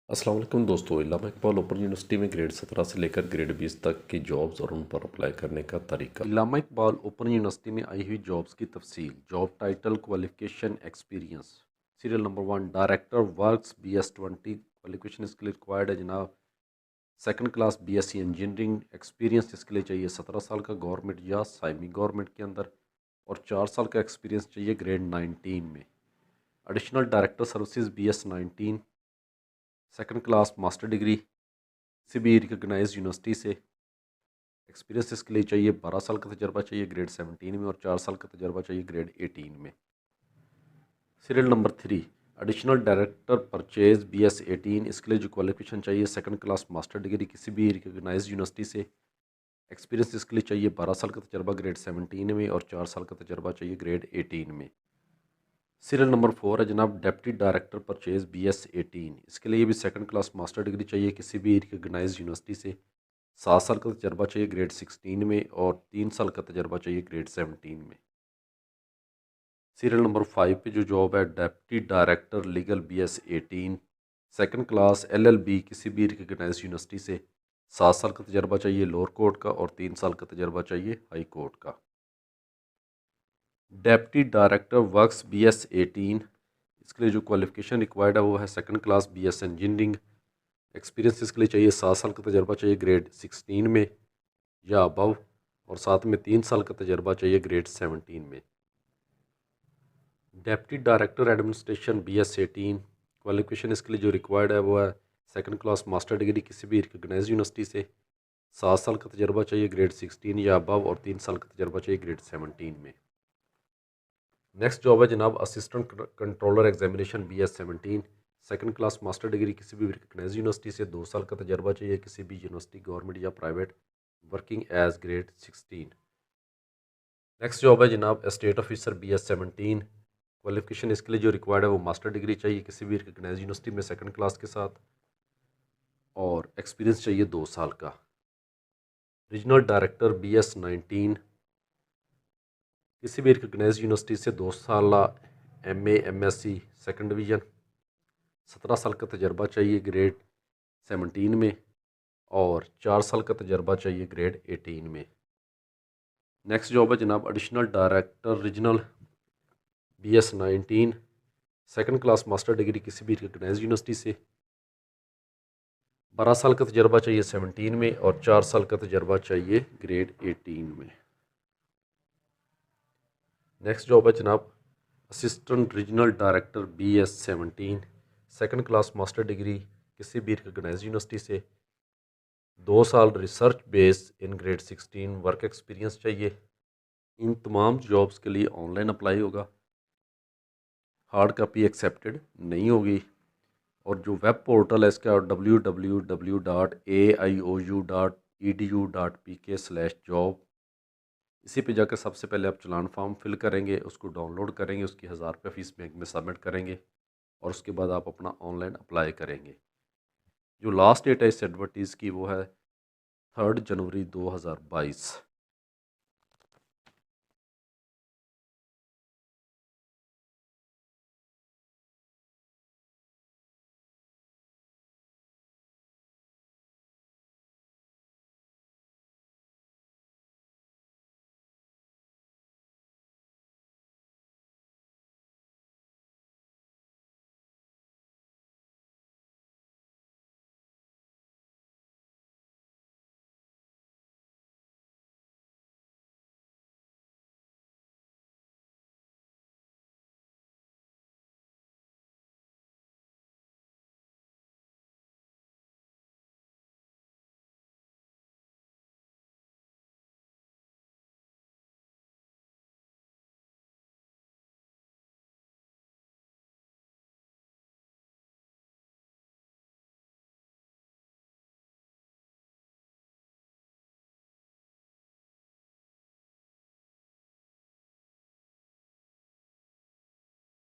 अस्सलाम वालेकुम दोस्तों, अल्लामा इकबाल ओपन यूनिवर्सिटी में ग्रेड 17 से लेकर ग्रेड 20 तक की जॉब्स और उन पर अप्लाई करने का तरीका। अल्लामा इकबाल ओपन यूनिवर्सिटी में आई हुई जॉब्स की तफसील। Job title, qualification, experience. Serial number 1, director works BS20। Qualification इसके लिए रिक्वायर्ड है जनाब second class BSc engineering. Experience इसके लिए चाहिए 17 साल का गवर्नमेंट या साइमी गवर्नमेंट के अंदर, और 4 साल का एक्सपीरियंस चाहिए ग्रेड 19 में। Additional director services BS19। Second class master degree किसी भी रिकगनाइज यूनिवर्सिटी से। एक्सपीरियंस इसके लिए चाहिए 12 साल का तजर्बा चाहिए ग्रेड 17 में, और 4 साल का तजर्बा चाहिए ग्रेड 18 में। Serial number 3, additional director purchase BS18। इसके लिए जो क्वालिफिकेशन चाहिए सेकंड क्लास मास्टर डिग्री किसी भी रिकगनाइज यूनिवर्सिटी से। एक्सपीरियंस इसके लिए चाहिए 12 साल का तजर्बा ग्रेड 17 में, और 4 साल का तजर्बा चाहिए ग्रेड 18 में। सीरियल नंबर 4 है जनाब डेप्टी डायरेक्टर परचेज BS18। इसके लिए भी सेकंड क्लास मास्टर डिग्री चाहिए किसी भी रिकगनाइज यूनिवर्सिटी से। 7 साल का तजर्बा चाहिए ग्रेड 16 में, और 3 साल का तजर्बा चाहिए ग्रेड 17 में। सीरियल नंबर 5 पे जो जॉब है deputy director legal BS18। Second class LLB किसी भी रिकगनाइज यूनिवर्सिटी से। 7 साल का तजर्बा चाहिए लोअर कोर्ट का, और 3 साल का तजर्बा चाहिए हाई कोर्ट का। Deputy director works BS18। इसके लिए जो क्वालिफिकेशन रिक्वायर्ड है वो है second class BS engineering. Experience इसके लिए चाहिए 7 साल का तजर्बा चाहिए ग्रेड 16 में या अबव, और साथ में 3 साल का तजर्बा चाहिए ग्रेड 17 में। Deputy director administration BS18। Qualification इसके लिए जो रिक्वायर्ड है वो है सेकंड क्लास मास्टर डिग्री किसी भी रिकगनाइज यूनिवर्सिटी से। 7 साल का तजर्बा चाहिए ग्रेड 16 या अबव, और 3 साल का तजर्बा चाहिए ग्रेड 17 में। नेक्स्ट जॉब है जनाब assistant controller examination BS17। Second class master degree किसी भी रिकगनाइज यूनिवर्सिटी से। 2 साल का तजर्बा चाहिए किसी भी यूनिवर्सिटी गवर्नमेंट या private, working age grade 16। Next job है जनाब एस्टेट ऑफिसर BS17। क्वालिफिकेशन इसके लिए जो रिक्वायर्ड है वो मास्टर डिग्री चाहिए किसी भी रिकगनाइज यूनिवर्सिटी में सेकंड क्लास के साथ, और एक्सपीरियंस चाहिए 2 साल का। Regional director BS19। किसी भी रिकगनाइज यूनिवर्सिटी से 2 साल MA MSc सेकंड डिवीज़न। 17 साल का तजर्बा चाहिए ग्रेड 17 में, और 4 साल का तजर्बा चाहिए ग्रेड 18 में। नेक्स्ट जॉब है जनाब additional director regional BS19। Second class master degree किसी भी रिकगनाइज यूनिवर्सिटी से। 12 साल का तजर्बा चाहिए 17 में, और 4 साल का तजर्बा चाहिए ग्रेड 18 में। नेक्स्ट जॉब है जनाब assistant regional director BS17। Second class master degree किसी भी रिकगनाइज यूनिवर्सिटी से। 2 साल research base in grade 16। Work experience चाहिए। इन तमाम जॉब्स के लिए ऑनलाइन अप्लाई होगा, हार्ड कॉपी एक्सेप्टेड नहीं होगी। और जो वेब पोर्टल है इसका www.aiou.edu.pk/job। इसी पे जाकर सबसे पहले आप चलान फॉर्म फिल करेंगे, उसको डाउनलोड करेंगे, उसकी 1000 रुपये फ़ीस बैंक में सबमिट करेंगे, और उसके बाद आप अपना ऑनलाइन अप्लाई करेंगे। जो लास्ट डेट है इस एडवर्टीज़ की वो है 3 जनवरी 2022।